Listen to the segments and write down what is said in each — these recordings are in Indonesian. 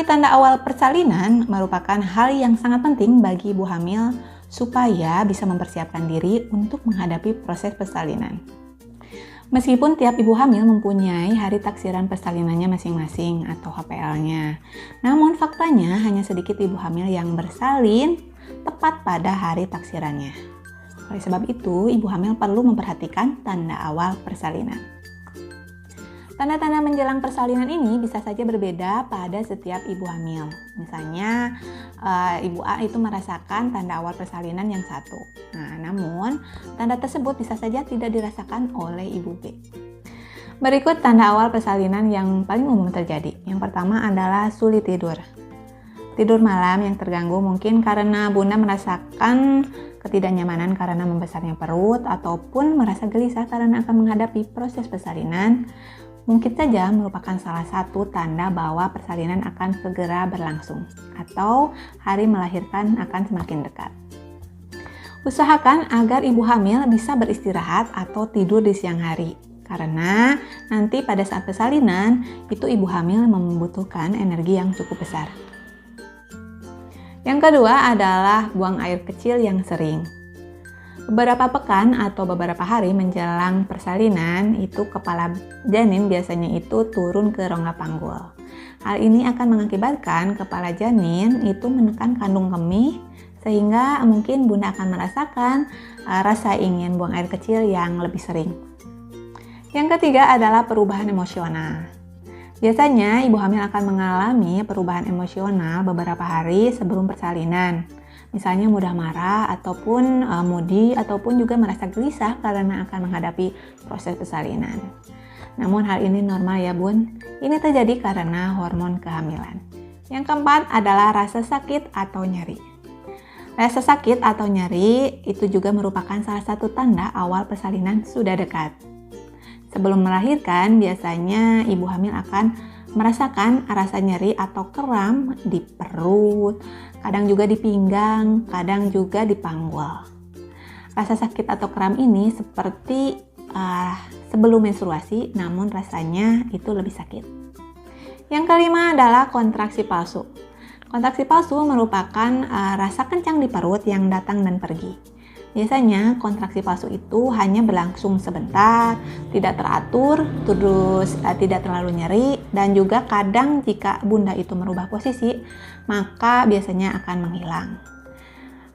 Mengetahui tanda awal persalinan merupakan hal yang sangat penting bagi ibu hamil supaya bisa mempersiapkan diri untuk menghadapi proses persalinan. Meskipun tiap ibu hamil mempunyai hari taksiran persalinannya masing-masing atau HPL-nya, namun faktanya hanya sedikit ibu hamil yang bersalin tepat pada hari taksirannya. Oleh sebab itu, ibu hamil perlu memperhatikan tanda awal persalinan. Tanda-tanda menjelang persalinan ini bisa saja berbeda pada setiap ibu hamil. Misalnya, ibu A itu merasakan tanda awal persalinan yang satu. Nah, namun tanda tersebut bisa saja tidak dirasakan oleh ibu B. Berikut tanda awal persalinan yang paling umum terjadi. Yang pertama adalah sulit tidur. Tidur malam yang terganggu mungkin karena bunda merasakan ketidaknyamanan karena membesarnya perut ataupun merasa gelisah karena akan menghadapi proses persalinan. Mungkin saja merupakan salah satu tanda bahwa persalinan akan segera berlangsung atau hari melahirkan akan semakin dekat. Usahakan agar ibu hamil bisa beristirahat atau tidur di siang hari karena nanti pada saat persalinan itu ibu hamil membutuhkan energi yang cukup besar. Yang kedua adalah buang air kecil yang sering. Beberapa pekan atau beberapa hari menjelang persalinan, itu kepala janin biasanya itu turun ke rongga panggul. Hal ini akan mengakibatkan kepala janin itu menekan kandung kemih, sehingga mungkin bunda akan merasakan rasa ingin buang air kecil yang lebih sering. Yang ketiga adalah perubahan emosional. Biasanya ibu hamil akan mengalami perubahan emosional beberapa hari sebelum persalinan. Misalnya mudah marah ataupun moody ataupun juga merasa gelisah karena akan menghadapi proses persalinan. Namun hal ini normal ya bun, ini terjadi karena hormon kehamilan. Yang keempat adalah rasa sakit atau nyeri. Rasa sakit atau nyeri itu juga merupakan salah satu tanda awal persalinan sudah dekat. Sebelum melahirkan biasanya ibu hamil akan merasakan rasa nyeri atau kram di perut, kadang juga di pinggang, kadang juga di panggul. Rasa sakit atau kram ini seperti sebelum menstruasi, namun rasanya itu lebih sakit. Yang kelima adalah kontraksi palsu. Kontraksi palsu merupakan rasa kencang di perut yang datang dan pergi. Biasanya kontraksi palsu itu hanya berlangsung sebentar, tidak teratur, terus tidak terlalu nyeri, dan juga kadang jika bunda itu merubah posisi, maka biasanya akan menghilang.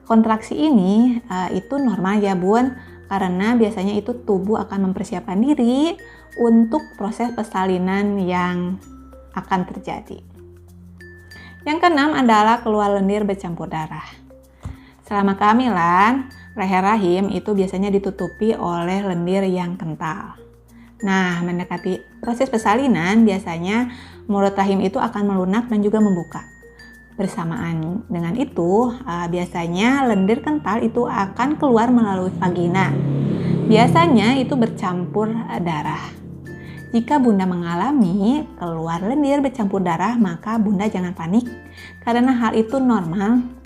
Kontraksi ini itu normal ya bun, karena biasanya itu tubuh akan mempersiapkan diri untuk proses persalinan yang akan terjadi. Yang keenam adalah keluar lendir bercampur darah. Selama kehamilan, leher rahim itu biasanya ditutupi oleh lendir yang kental. Nah, mendekati proses persalinan biasanya mulut rahim itu akan melunak dan juga membuka. Bersamaan dengan itu, biasanya lendir kental itu akan keluar melalui vagina. Biasanya itu bercampur darah. Jika bunda mengalami keluar lendir bercampur darah, maka bunda jangan panik karena hal itu normal.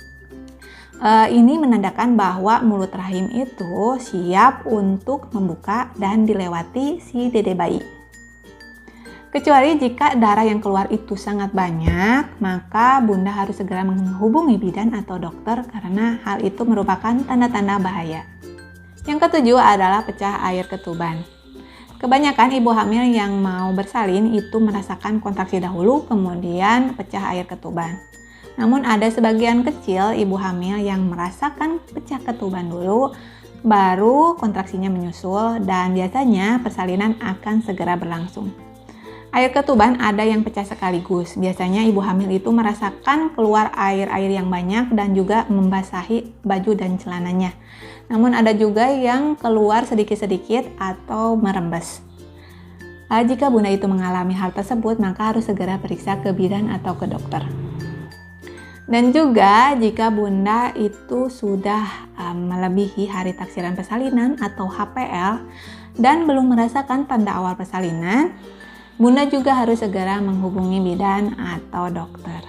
Ini menandakan bahwa mulut rahim itu siap untuk membuka dan dilewati si dede bayi. Kecuali jika darah yang keluar itu sangat banyak, maka bunda harus segera menghubungi bidan atau dokter karena hal itu merupakan tanda-tanda bahaya. Yang ketujuh adalah pecah air ketuban. Kebanyakan ibu hamil yang mau bersalin itu merasakan kontraksi dahulu, kemudian pecah air ketuban. Namun ada sebagian kecil ibu hamil yang merasakan pecah ketuban dulu, baru kontraksinya menyusul dan biasanya persalinan akan segera berlangsung. Air ketuban ada yang pecah sekaligus. Biasanya ibu hamil itu merasakan keluar air-air yang banyak dan juga membasahi baju dan celananya. Namun ada juga yang keluar sedikit-sedikit atau merembes. Jika bunda itu mengalami hal tersebut, maka harus segera periksa ke bidan atau ke dokter. Dan juga jika bunda itu sudah melebihi hari taksiran persalinan atau HPL dan belum merasakan tanda awal persalinan, bunda juga harus segera menghubungi bidan atau dokter.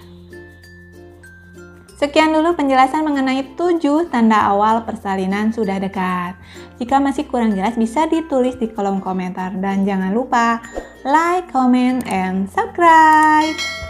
Sekian dulu penjelasan mengenai 7 tanda awal persalinan sudah dekat. Jika masih kurang jelas bisa ditulis di kolom komentar dan jangan lupa like, comment, and subscribe.